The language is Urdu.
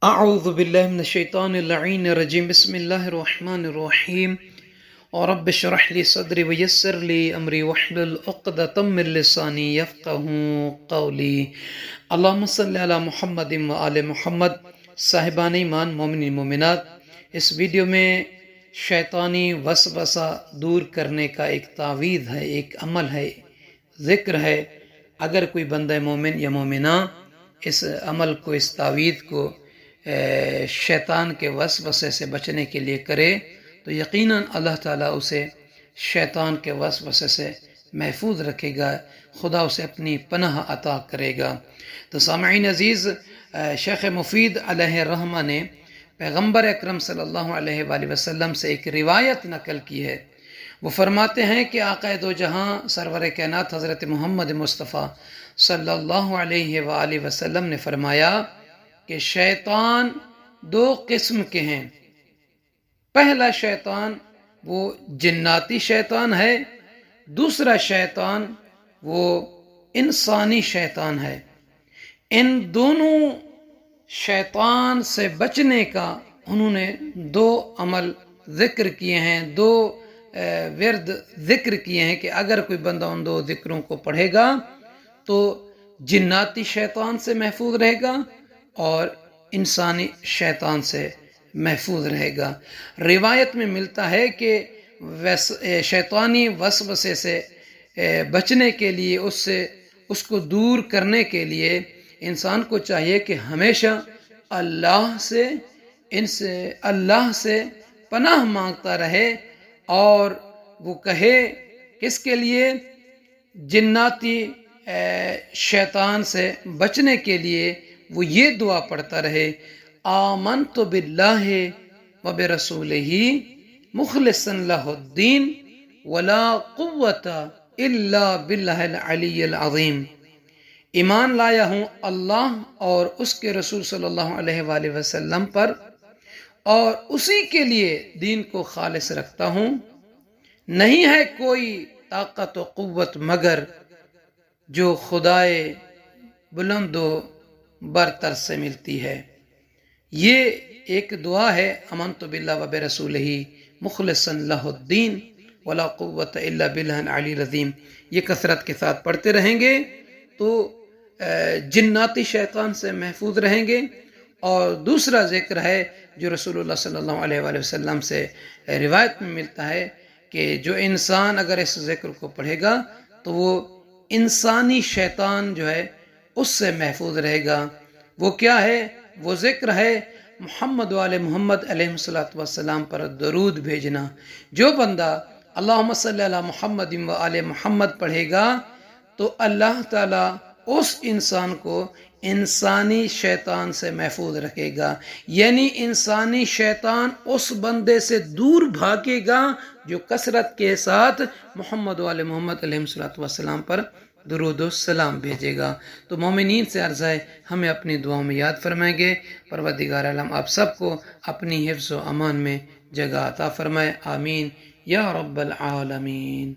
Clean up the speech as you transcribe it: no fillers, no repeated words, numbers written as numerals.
اعوذ باللہ من الشیطان اللعین الرجیم بسم اللہ الرحمن الرحیم رب اشرح لی صدری ویسر لی امری واحلل عقدۃ من لسانی یفقہوا قولی اللہم صلی علی محمد وآل محمد۔ صاحبان ایمان، مومنین مومنات، اس ویڈیو میں شیطانی وسوسہ دور کرنے کا ایک تعویذ ہے، ایک عمل ہے، ذکر ہے۔ اگر کوئی بندہ مومن یا مومنہ اس عمل کو، اس تعویذ کو شیطان کے وسوسے سے بچنے کے لیے کرے تو یقیناً اللہ تعالیٰ اسے شیطان کے وسوسے سے محفوظ رکھے گا، خدا اسے اپنی پناہ عطا کرے گا۔ تو سامعین عزیز، شیخ مفید علیہ الرحمہ نے پیغمبر اکرم صلی اللہ علیہ وآلہ وسلم سے ایک روایت نقل کی ہے۔ وہ فرماتے ہیں کہ آقا دو جہاں سرور کائنات حضرت محمد مصطفیٰ صلی اللہ علیہ وآلہ وسلم نے فرمایا کہ شیطان دو قسم کے ہیں۔ پہلا شیطان وہ جناتی شیطان ہے، دوسرا شیطان وہ انسانی شیطان ہے۔ ان دونوں شیطان سے بچنے کا انہوں نے دو عمل ذکر کیے ہیں، دو ورد ذکر کیے ہیں کہ اگر کوئی بندہ ان دو ذکروں کو پڑھے گا تو جناتی شیطان سے محفوظ رہے گا اور انسانی شیطان سے محفوظ رہے گا۔ روایت میں ملتا ہے کہ شیطانی وسوسے سے بچنے کے لیے، اس کو دور کرنے کے لیے انسان کو چاہیے کہ ہمیشہ اللہ سے پناہ مانگتا رہے، اور وہ کہے کس کے لیے؟ جناتی شیطان سے بچنے کے لیے وہ یہ دعا پڑھتا رہے: آمنت باللہ وبرسولہ مخلصا لہ الدین ولا قوت الا باللہ العلی العظیم۔ ایمان لایا ہوں اللہ اور اس کے رسول صلی اللہ علیہ وآلہ وسلم پر، اور اسی کے لیے دین کو خالص رکھتا ہوں۔ نہیں ہے کوئی طاقت و قوت مگر جو خدائے بلند و برتر سے ملتی ہے۔ یہ ایک دعا ہے، آمنت باللہ وبرسولہ مخلصا لہ الدین ولا قوت الا باللہ العلی العظیم۔ یہ کثرت کے ساتھ پڑھتے رہیں گے تو جناتی شیطان سے محفوظ رہیں گے۔ اور دوسرا ذکر ہے جو رسول اللہ صلی اللہ علیہ وآلہ وسلم سے روایت میں ملتا ہے کہ جو انسان اگر اس ذکر کو پڑھے گا تو وہ انسانی شیطان جو ہے اس سے محفوظ رہے گا۔ وہ کیا ہے؟ وہ ذکر ہے محمد وآل محمد علیہ السلام پر درود بھیجنا۔ جو بندہ اللہم صلی علی محمد وآل محمد پڑھے گا تو اللہ تعالیٰ اس انسان کو انسانی شیطان سے محفوظ رکھے گا، یعنی انسانی شیطان اس بندے سے دور بھاگے گا جو کثرت کے ساتھ محمد وآل محمد علیہ السلام پر درود و سلام بھیجے گا۔ تو مومنین سے عرض ہے ہمیں اپنی دعاؤں میں یاد فرمائیں گے۔ پروردگار عالم آپ سب کو اپنی حفظ و امان میں جگہ عطا فرمائے، آمین یا رب العالمین۔